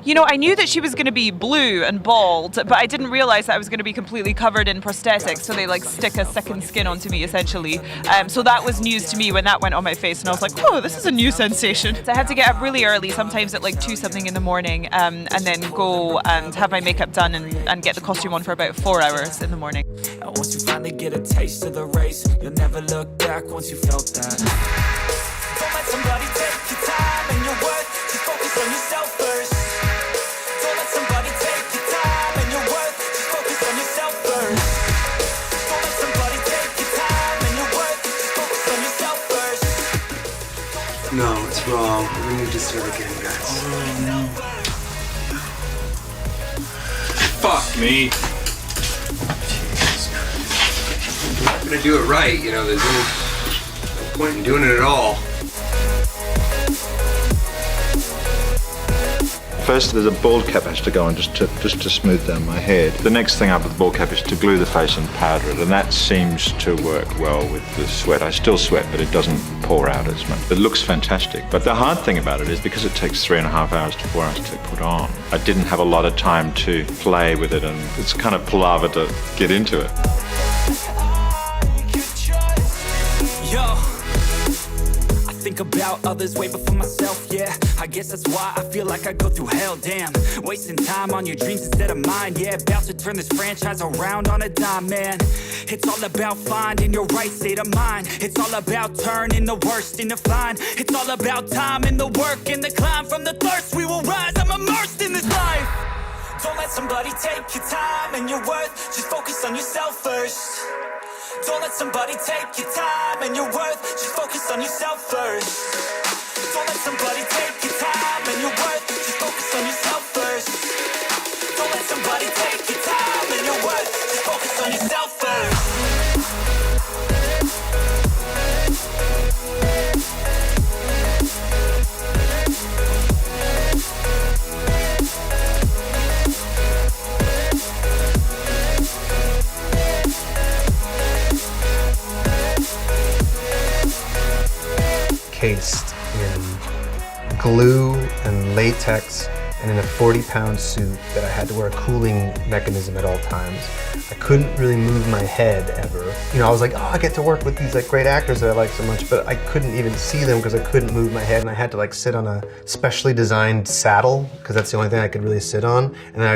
You know, I knew that she was going to be blue and bald, but I didn't realize that I was going to be completely covered in prosthetics. So they like stick a second skin onto me essentially. So that was news to me when that went on my face, and I was like, oh, this is a new sensation. So I had to get up really early, sometimes at like 2 something in the morning, and then go and have my makeup done and get the costume on for about 4 hours in the morning. And once you finally get a taste of the race, you'll never look back once you felt that. Don't let somebody take your time and your worth. Just focus on yourself first. Don't let somebody take your time and your worth. Just focus on yourself first. Don't let somebody take your time and your worth. Just focus on yourself first. No, it's wrong. We need to start again, guys. Oh no. Fuck me. If you're not gonna do it right, you know, there's no point in doing it at all. First, there's a bald cap has to go on just to smooth down my head. The next thing up with the bald cap is to glue the face and powder it, and that seems to work well with the sweat. I still sweat, but it doesn't pour out as much. It looks fantastic. But the hard thing about it is because it takes 3.5 hours to 4 hours to put on, I didn't have a lot of time to play with it, and it's kind of palaver to get into it. Yo, I think about others way before myself, yeah. I guess that's why I feel like I go through hell, damn. Wasting time on your dreams instead of mine, yeah. About to turn this franchise around on a dime, man. It's all about finding your right state of mind. It's all about turning the worst into fine. It's all about time and the work and the climb. From the thirst we will rise, I'm immersed in this life. Don't let somebody take your time and your worth. Just focus on yourself first. Don't let somebody take your time and your worth. Just focus on yourself first. Don't let somebody take your time and your worth. Just focus on yourself first. Don't let somebody take your time and your worth. Just focus on yourself first. Cased in glue and latex and in a 40-pound suit that I had to wear a cooling mechanism at all times. I couldn't really move my head ever. You know, I was like, oh, I get to work with these like great actors that I like so much, but I couldn't even see them because I couldn't move my head, and I had to like sit on a specially designed saddle because that's the only thing I could really sit on. And then I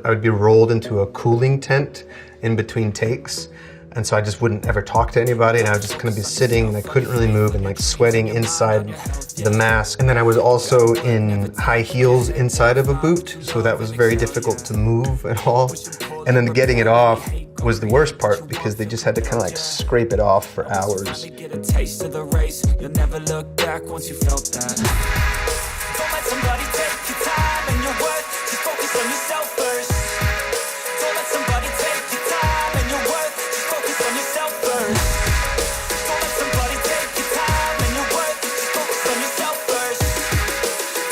would be rolled into a cooling tent in between takes. And so I just wouldn't ever talk to anybody, and I would just kind of be sitting, and I couldn't really move, and like sweating inside the mask. And then I was also in high heels inside of a boot, so that was very difficult to move at all. And then getting it off was the worst part because they just had to kind of like scrape it off for hours. Get a taste of the race. You'll never look back once you felt that. Don't let somebody take your time and your worth. Just focus on yourself first. Don't let somebody take your time and your worth. Just focus on yourself first. Don't let somebody take your time and your worth. Just focus on yourself first.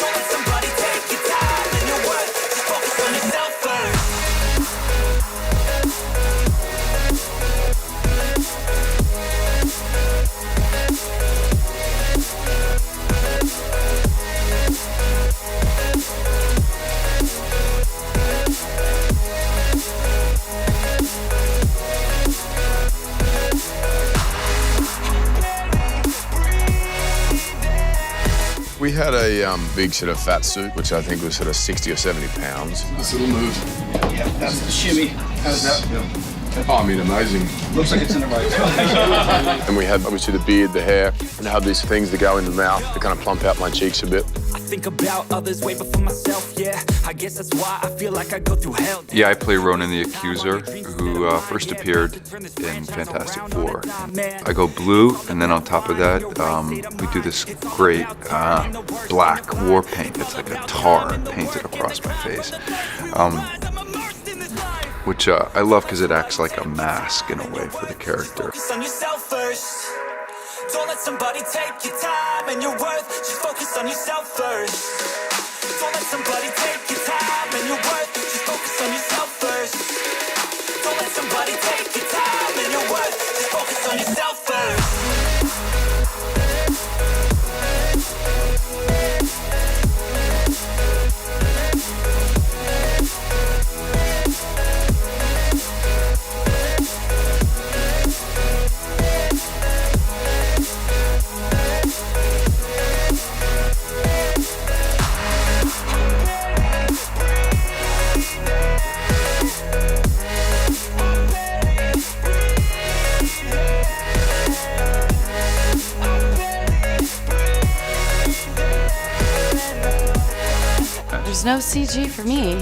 Don't let somebody take your time and your worth. Just focus on yourself first. We had a big sort of fat suit, which I think was sort of 60 or 70 pounds. This little move. Yeah, that's the shimmy. How does that feel? Oh, I mean, amazing. Looks like it's in the right place. And we had obviously the beard, the hair, and I had these things that go in the mouth to kind of plump out my cheeks a bit. I think about others way before myself, yeah. I guess that's why I feel like I go through hell. Yeah, I play Ronan the Accuser, who first appeared in Fantastic Four. I go blue, and then on top of that, we do this great black war paint. It's like a tar painted across my face, which I love because it acts like a mask in a way for the character. Focus on yourself first. Don't let somebody take your time and your worth. Just focus on yourself first. Don't let somebody take your time and your worth. Just focus on yourself first. Don't let somebody take your time and your worth. Just focus on yourself first. There's no CG for me.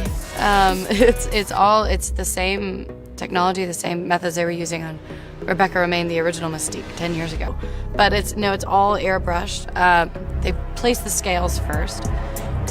It's the same technology, the same methods they were using on Rebecca Romaine, the original Mystique, 10 years ago. But it's all airbrushed. They place the scales first,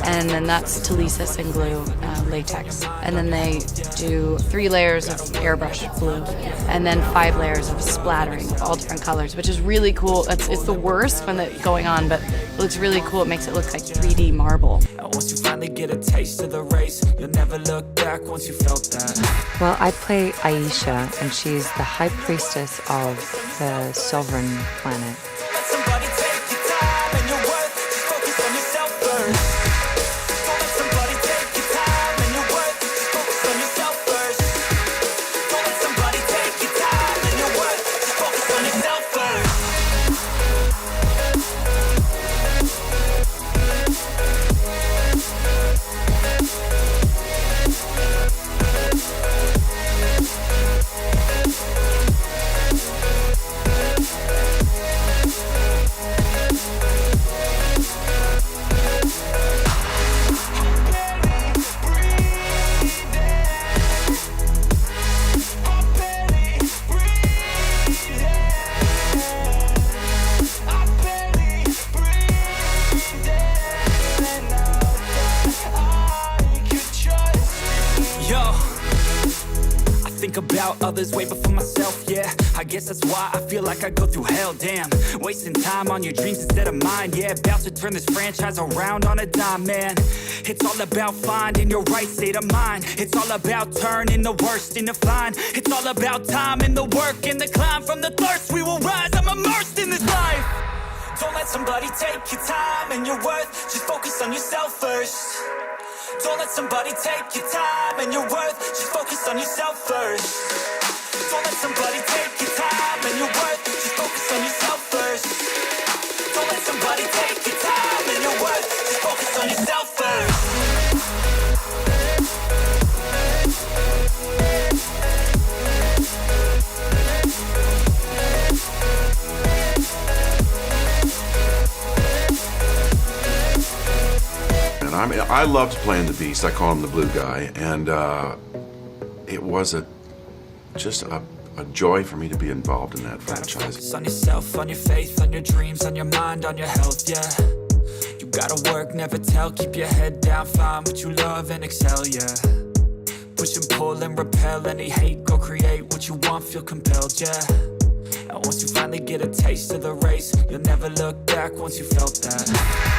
and then that's telesis and glue, latex. And then they do 3 layers of airbrush glue, and then 5 layers of splattering of all different colors, which is really cool. It's the worst when it's going on, but it looks really cool. It makes it look like 3D marble. Once you finally get a taste of the race, you'll never look back once you felt that. Well, I play Aisha, and she's the high priestess of the sovereign planet. Let somebody take your time and your worth, just focus on yourself first. Don't let somebody take your time and your worth, just focus on yourself first. Don't let somebody take your time and your worth, just focus on yourself first. About others way before myself, yeah. I guess that's why I feel like I go through hell, damn. Wasting time on your dreams instead of mine, yeah. About to turn this franchise around on a dime, man. It's all about finding your right state of mind. It's all about turning the worst into fine. It's all about time and the work and the climb. From the thirst we will rise, I'm immersed in this life. Don't let somebody take your time and your worth, just focus on yourself first. Don't let somebody take your time and your worth, just focus on yourself first. Don't let somebody take your time and your worth, just focus on yourself first. Don't let somebody take your time and your worth, just focus on yourself first. I loved playing the Beast. I call him the Blue Guy, and it was just a joy for me to be involved in that franchise. Focus on yourself, on your faith, on your dreams, on your mind, on your health, yeah. You gotta work, never tell, keep your head down, find what you love and excel, yeah. Push and pull and repel any hate, go create what you want, feel compelled, yeah. And once you finally get a taste of the race, you'll never look back once you felt that.